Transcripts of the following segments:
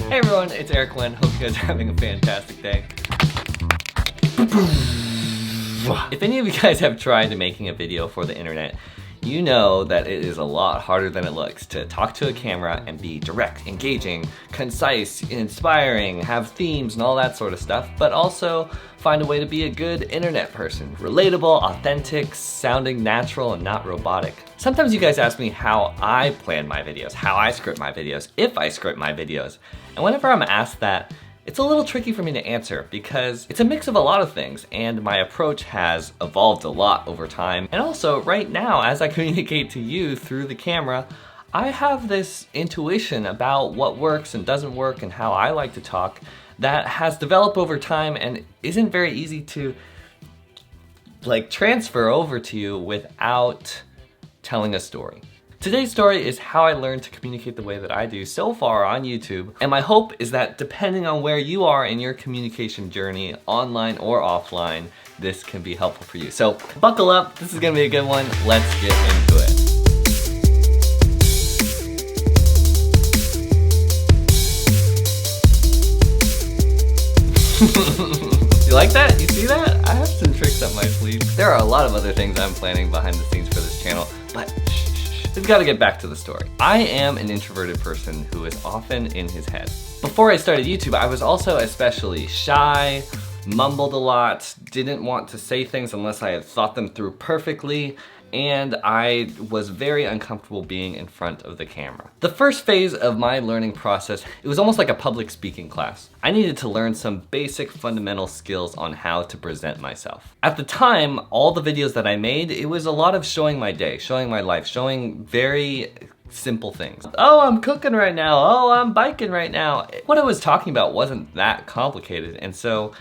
Hey everyone, it's Eric Wen. Hope you guys are having a fantastic day. If any of you guys have tried making a video for the internet, you know that it is a lot harder than it looks to talk to a camera and be direct, engaging, concise, inspiring, have themes and all that sort of stuff, but also find a way to be a good internet person. Relatable, authentic, sounding natural and not robotic. Sometimes you guys ask me how I plan my videos, how I script my videos, if I script my videos. And whenever I'm asked that, it's a little tricky for me to answer because it's a mix of a lot of things and my approach has evolved a lot over time. And also right now, as I communicate to you through the camera, I have this intuition about what works and doesn't work and how I like to talk that has developed over time and isn't very easy to transfer over to you without telling a story. Today's story is how I learned to communicate the way that I do so far on YouTube, and my hope is that depending on where you are in your communication journey, online or offline, this can be helpful for you. So buckle up, this is gonna be a good one. Let's get into it. You like that? You see that? I have some tricks up my sleeve. There are a lot of other things I'm planning behind the scenes for this channel, but we've got to get back to the story. I am an introverted person who is often in his head. Before I started YouTube, I was also especially shy, mumbled a lot, didn't want to say things unless I had thought them through perfectly, and I was very uncomfortable being in front of the camera. The first phase of my learning process, it was almost like a public speaking class. I needed to learn some basic fundamental skills on how to present myself. At the time, all the videos that I made, it was a lot of showing my day, showing my life, showing very simple things. Oh, I'm cooking right now. Oh, I'm biking right now. What I was talking about wasn't that complicated, and so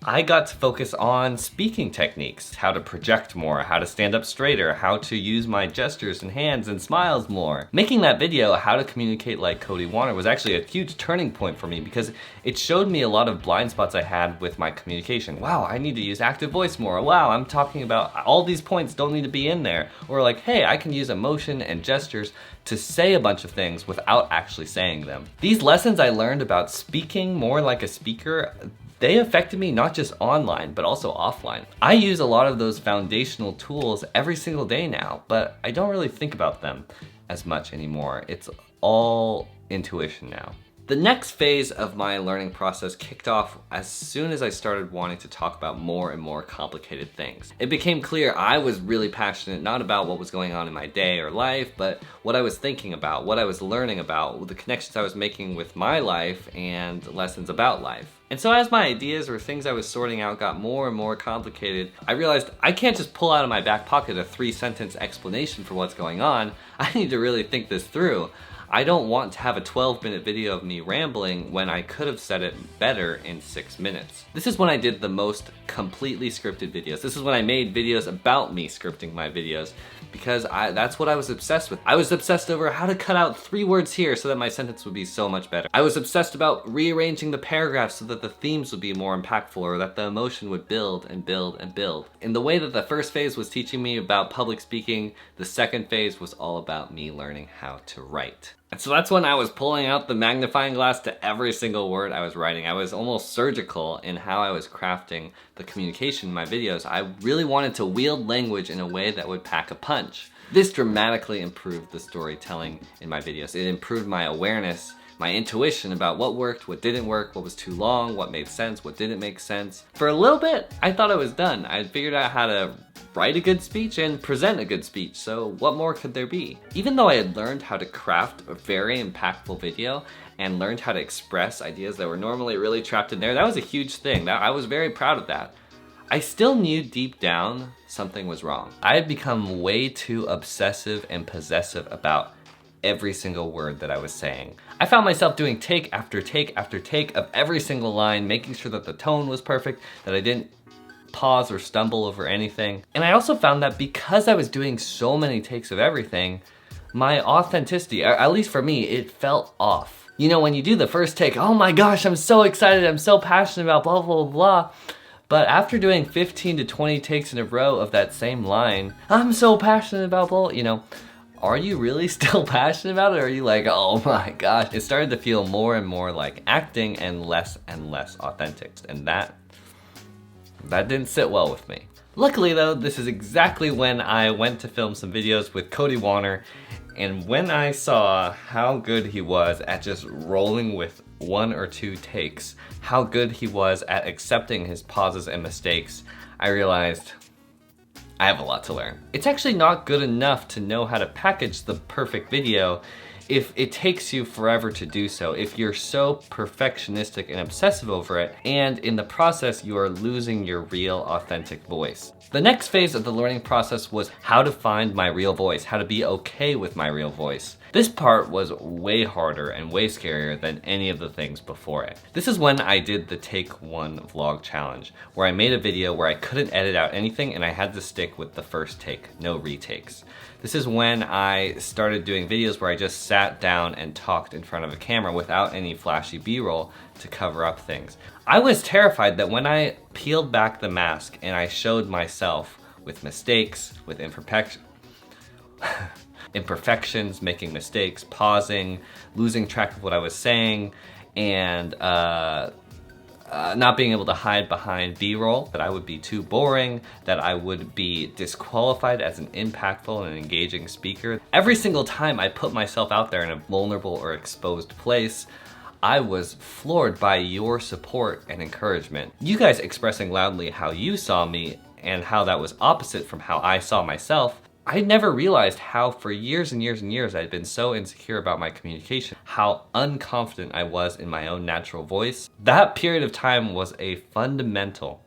I got to focus on speaking techniques, how to project more, how to stand up straighter, how to use my gestures and hands and smiles more. Making that video, How to Communicate Like Cody Warner, was actually a huge turning point for me because it showed me a lot of blind spots I had with my communication. Wow, I need to use active voice more. Wow, I'm talking about all these points don't need to be in there. Or like, hey, I can use emotion and gestures to say a bunch of things without actually saying them. These lessons I learned about speaking more like a speaker, they affected me not just online, but also offline. I use a lot of those foundational tools every single day now, but I don't really think about them as much anymore. It's all intuition now. The next phase of my learning process kicked off as soon as I started wanting to talk about more and more complicated things. It became clear I was really passionate not about what was going on in my day or life, but what I was thinking about, what I was learning about, the connections I was making with my life and lessons about life. And so as my ideas or things I was sorting out got more and more complicated, I realized I can't just pull out of my back pocket a 3-sentence explanation for what's going on. I need to really think this through. I don't want to have a 12-minute video of me rambling when I could have said it better in 6 minutes. This is when I did the most completely scripted videos. This is when I made videos about me scripting my videos because that's what I was obsessed with. I was obsessed over how to cut out 3 words here so that my sentence would be so much better. I was obsessed about rearranging the paragraphs so that the themes would be more impactful or that the emotion would build and build and build. In the way that the first phase was teaching me about public speaking, the second phase was all about me learning how to write. And so that's when I was pulling out the magnifying glass to every single word I was writing. I was almost surgical in how I was crafting the communication in my videos. I really wanted to wield language in a way that would pack a punch. This dramatically improved the storytelling in my videos. It improved my awareness, my intuition about what worked, what didn't work, what was too long, what made sense, what didn't make sense. For a little bit, I thought I was done. I had figured out how to write a good speech and present a good speech, so what more could there be? Even though I had learned how to craft a very impactful video and learned how to express ideas that were normally really trapped in there, that was a huge thing. I was very proud of that. I still knew deep down something was wrong. I had become way too obsessive and possessive about every single word that I was saying. I found myself doing take after take after take of every single line, making sure that the tone was perfect, that I didn't pause or stumble over anything. And I also found that because I was doing so many takes of everything, my authenticity, at least for me, it felt off. You know, when you do the first take, oh my gosh, I'm so excited, I'm so passionate about blah, blah, blah. But after doing 15 to 20 takes in a row of that same line, I'm so passionate about blah, you know, are you really still passionate about it? Or are you like, oh my gosh? It started to feel more and more like acting and less authentic. And that didn't sit well with me. Luckily though, this is exactly when I went to film some videos with Cody Warner, and when I saw how good he was at just rolling with 1 or 2 takes, how good he was at accepting his pauses and mistakes, I realized I have a lot to learn. It's actually not good enough to know how to package the perfect video if it takes you forever to do so, if you're so perfectionistic and obsessive over it, and in the process you are losing your real authentic voice. The next phase of the learning process was how to find my real voice, how to be okay with my real voice. This part was way harder and way scarier than any of the things before it. This is when I did the Take 1 Vlog Challenge, where I made a video where I couldn't edit out anything and I had to stick with the first take, no retakes. This is when I started doing videos where I just sat down and talked in front of a camera without any flashy B-roll to cover up things. I was terrified that when I peeled back the mask and I showed myself with mistakes, with imperfections, making mistakes, pausing, losing track of what I was saying, and not being able to hide behind B-roll, that I would be too boring, that I would be disqualified as an impactful and engaging speaker. Every single time I put myself out there in a vulnerable or exposed place, I was floored by your support and encouragement. You guys expressing loudly how you saw me and how that was opposite from how I saw myself. I never realized how for years and years and years I'd been so insecure about my communication, how unconfident I was in my own natural voice. That period of time was a fundamental,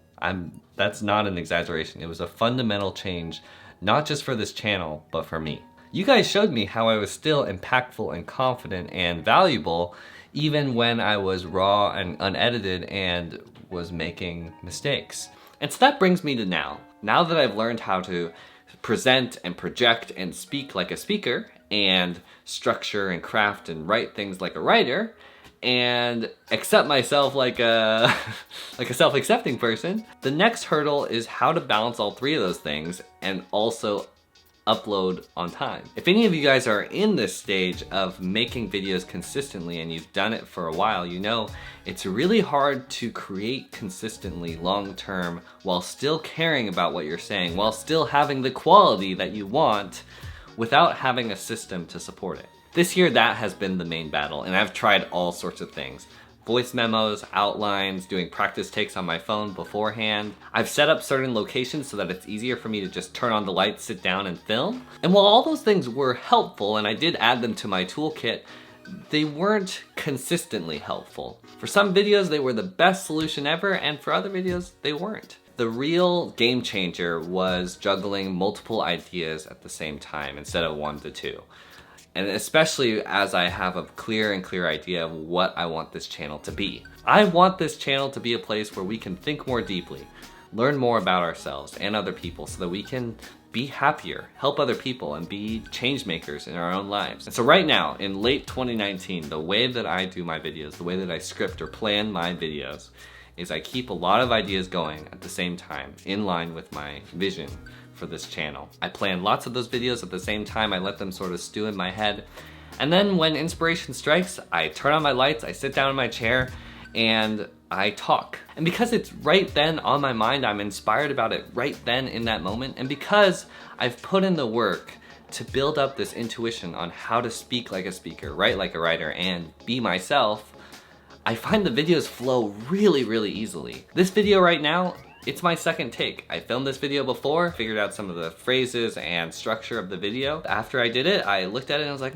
that's not an exaggeration, it was a fundamental change, not just for this channel, but for me. You guys showed me how I was still impactful and confident and valuable even when I was raw and unedited and was making mistakes. And so that brings me to now. Now that I've learned how to present and project and speak like a speaker, and structure and craft and write things like a writer, and accept myself like a self-accepting person, the next hurdle is how to balance all 3 of those things and also upload on time. If any of you guys are in this stage of making videos consistently and you've done it for a while, you know it's really hard to create consistently long-term while still caring about what you're saying, while still having the quality that you want without having a system to support it. This year that has been the main battle, and I've tried all sorts of things. Voice memos, outlines, doing practice takes on my phone beforehand. I've set up certain locations so that it's easier for me to just turn on the lights, sit down, and film. And while all those things were helpful, and I did add them to my toolkit, they weren't consistently helpful. For some videos, they were the best solution ever, and for other videos, they weren't. The real game changer was juggling multiple ideas at the same time instead of 1 to 2. And especially as I have a clear idea of what I want this channel to be. I want this channel to be a place where we can think more deeply, learn more about ourselves and other people so that we can be happier, help other people, and be change makers in our own lives. And so right now, in late 2019, the way that I do my videos, the way that I script or plan my videos, is I keep a lot of ideas going at the same time, in line with my vision for this channel. I plan lots of those videos at the same time, I let them sort of stew in my head, and then when inspiration strikes, I turn on my lights, I sit down in my chair, and I talk. And because it's right then on my mind, I'm inspired about it right then in that moment, and because I've put in the work to build up this intuition on how to speak like a speaker, write like a writer, and be myself, I find the videos flow really easily. This video right now, it's my second take. I filmed this video before, figured out some of the phrases and structure of the video. After I did it, I looked at it and I was like,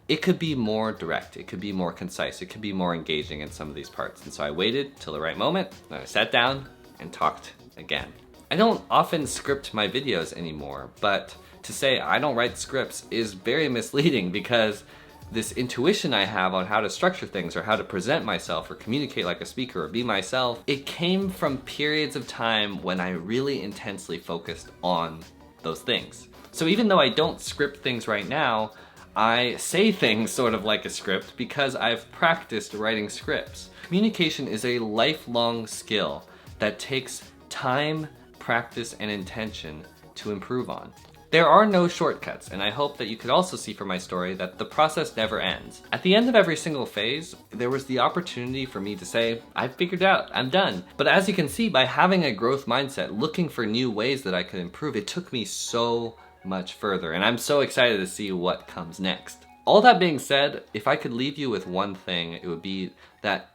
it could be more direct, it could be more concise, it could be more engaging in some of these parts. And so I waited till the right moment, and I sat down and talked again. I don't often script my videos anymore, but to say I don't write scripts is very misleading because this intuition I have on how to structure things or how to present myself or communicate like a speaker or be myself, it came from periods of time when I really intensely focused on those things. So even though I don't script things right now, I say things sort of like a script because I've practiced writing scripts. Communication is a lifelong skill that takes time, practice, and intention to improve on. There are no shortcuts, and I hope that you could also see from my story that the process never ends. At the end of every single phase, there was the opportunity for me to say, I've figured it out, I'm done. But as you can see, by having a growth mindset, looking for new ways that I could improve, it took me so much further, and I'm so excited to see what comes next. All that being said, if I could leave you with one thing, it would be that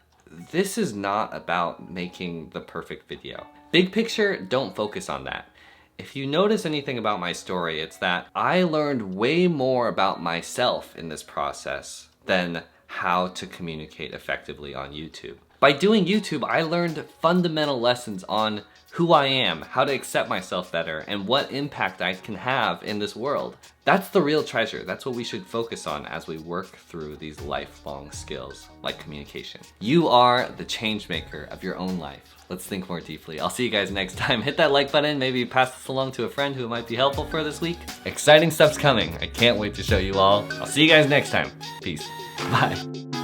this is not about making the perfect video. Big picture, don't focus on that. If you notice anything about my story, it's that I learned way more about myself in this process than how to communicate effectively on YouTube. By doing YouTube, I learned fundamental lessons on who I am, how to accept myself better, and what impact I can have in this world. That's the real treasure. That's what we should focus on as we work through these lifelong skills, like communication. You are the change maker of your own life. Let's think more deeply. I'll see you guys next time. Hit that like button, maybe pass this along to a friend who it might be helpful for this week. Exciting stuff's coming. I can't wait to show you all. I'll see you guys next time. Peace. Bye.